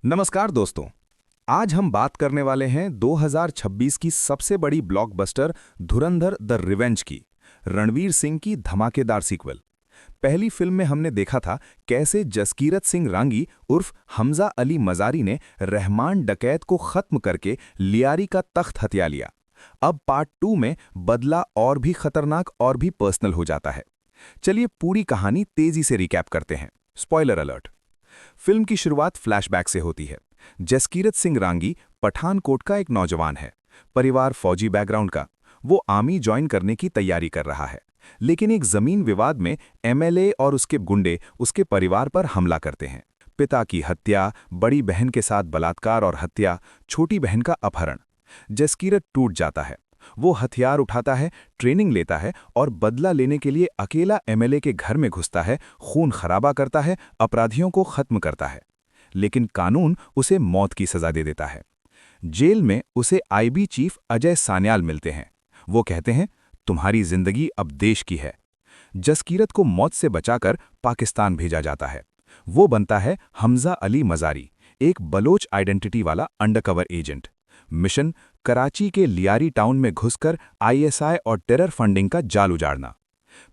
नमस्कार दोस्तों। आज हम बात करने वाले हैं 2026 की सबसे बड़ी ब्लॉकबस्टर धुरंधर द रिवेंज की, रणवीर सिंह की धमाकेदार सीक्वल। पहली फिल्म में हमने देखा था कैसे जसकीरत सिंह रांगी उर्फ हमजा अली मजारी ने रहमान डकैत को खत्म करके लियारी का तख्त हथिया लिया। अब पार्ट 2 में बदला और भी खतरनाक और भी पर्सनल हो जाता है। चलिए पूरी कहानी तेजी से रिकैप करते हैं। Spoiler alert. फिल्म की शुरुआत फ्लैशबैक से होती है। जसकीरत सिंह रांगी पठानकोट का एक नौजवान है, परिवार फौजी बैकग्राउंड का। वो आर्मी ज्वाइन करने की तैयारी कर रहा है, लेकिन एक जमीन विवाद में एमएलए और उसके गुंडे उसके परिवार पर हमला करते हैं। पिता की हत्या, बड़ी बहन के साथ बलात्कार और हत्या, छोटी बहन का अपहरण। जसकीरत टूट जाता है। वो हथियार उठाता है, ट्रेनिंग लेता है और बदला लेने के लिए अकेला एमएलए के घर में घुसता है, खून खराबा करता है, अपराधियों को खत्म करता है। लेकिन कानून उसे मौत की सजा दे देता है। जेल में उसे आईबी चीफ अजय सान्याल मिलते हैं। वो कहते हैं, तुम्हारी जिंदगी अब देश की है। जसकीरत को मौत से बचाकर पाकिस्तान भेजा जाता है। वो बनता है हमजा अली मजारी, एक बलोच आइडेंटिटी वाला अंडरकवर एजेंट। मिशन कराची के लियारी टाउन में घुसकर आईएसआई और टेरर फंडिंग का जाल उजाड़ना।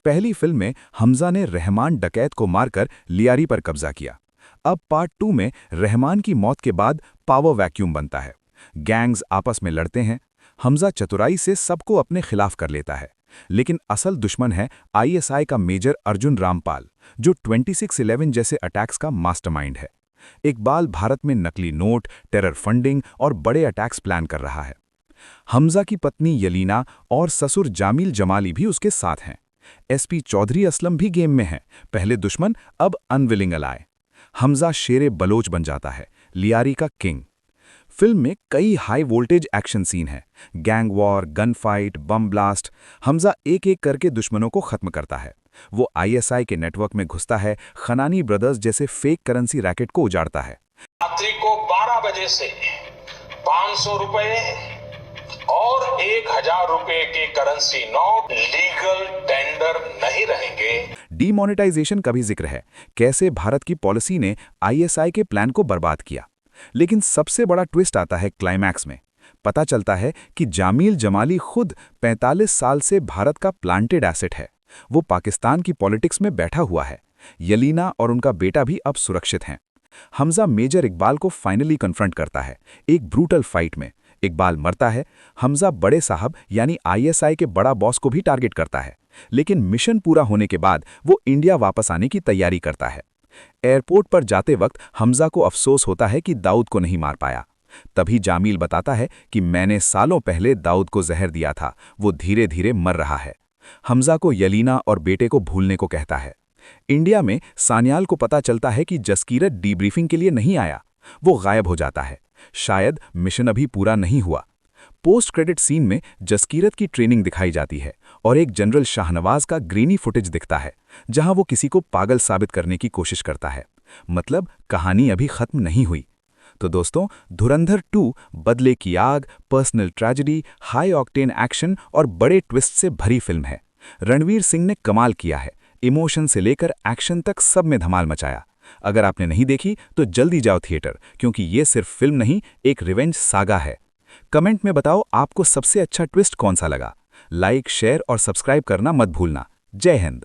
पहली फिल्म में हमजा ने रहमान डकैत को मारकर लियारी पर कब्जा किया। अब पार्ट 2 में रहमान की मौत के बाद पावर वैक्यूम बनता है। गैंग्स आपस में लड़ते हैं। हमजा चतुराई से सबको अपने खिलाफ कर लेता है, लेकिन असल दुश्मन है आईएसआई का मेजर अर्जुन रामपाल, जो 2611 जैसे अटैक्स का मास्टरमाइंड है। इकबाल भारत में नकली नोट, टेरर फंडिंग और बड़े अटैक्स प्लान कर रहा है। हमजा की पत्नी यलीना और ससुर जामिल जमाली भी उसके साथ हैं। एसपी चौधरी असलम भी गेम में हैं, पहले दुश्मन अब अनविलिंग अलाय। हमजा शेरे बलोच बन जाता है, लियारी का किंग। फिल्म में कई हाई वोल्टेज एक्शन सीन हैं, gang war, gun fight, bomb blast. Hamza एक एक करके दुश्मनों को खत्म करता है। वो आईएसआई के नेटवर्क में घुसता है, खनानी ब्रदर्स जैसे फेक करेंसी रैकेट को उजाड़ता है। रात्रि को 12 बजे से 500 रुपए और 1000 रुपए के करेंसी नोट लीगल टेंडर नहीं रहेंगे। डीमोनेटाइजेशन का भी जिक्र है, कैसे भारत की पॉलिसी ने आईएसआई के प्लान को बर्बाद किया। लेकिन सबसे बड़ा ट्विस्ट आता है क्लाइमैक्स में। पता चलता है कि जामिल जमाली खुद 45 साल से भारत का प्लांटेड एसेट है। वो पाकिस्तान की पॉलिटिक्स में बैठा हुआ है। यलीना और उनका बेटा भी अब सुरक्षित हैं। हमजा मेजर इकबाल को फाइनली कन्फ्रंट करता है, एक ब्रूटल फाइट में। इकबाल मरता है। हमजा बड़े साहब यानी आईएसआई के बड़ा बॉस को भी टारगेट करता है, लेकिन मिशन पूरा होने के बाद वो इंडिया वापस आने की तैयारी करता है। एयरपोर्ट पर जाते वक्त हमजा को अफसोस होता है कि दाऊद को नहीं मार पाया। तभी जामिल बताता है कि मैंने सालों पहले दाऊद को जहर दिया था, वो धीरे धीरे मर रहा है। हमजा को यलीना और बेटे को भूलने को कहता है। इंडिया में सान्याल को पता चलता है कि जसकीरत डीब्रीफिंग के लिए नहीं आया। वो गायब हो जाता है। शायद मिशन अभी पूरा नहीं हुआ। पोस्ट क्रेडिट सीन में जसकीरत की ट्रेनिंग दिखाई जाती है और एक जनरल शाहनवाज का ग्रेनी फुटेज दिखता है, जहां वो किसी को पागल साबित करने की कोशिश करता है। मतलब कहानी अभी खत्म नहीं हुई। तो दोस्तों, धुरंधर 2 बदले की आग, personal tragedy, high octane action और बड़े ट्विस्ट से भरी फिल्म है। रणवीर सिंह ने कमाल किया है। इमोशन से लेकर एक्शन तक सब में धमाल मचाया। अगर आपने नहीं देखी तो जल्दी जाओ थिएटर, क्योंकि ये सिर्फ फिल्म नहीं, एक रिवेंज सागा है। कमेंट में बताओ आपको सबसे अच्छा ट्विस्ट कौन सा लगा। लाइक, शेयर और सब्सक्राइब करना मत भूलना। जय हिंद।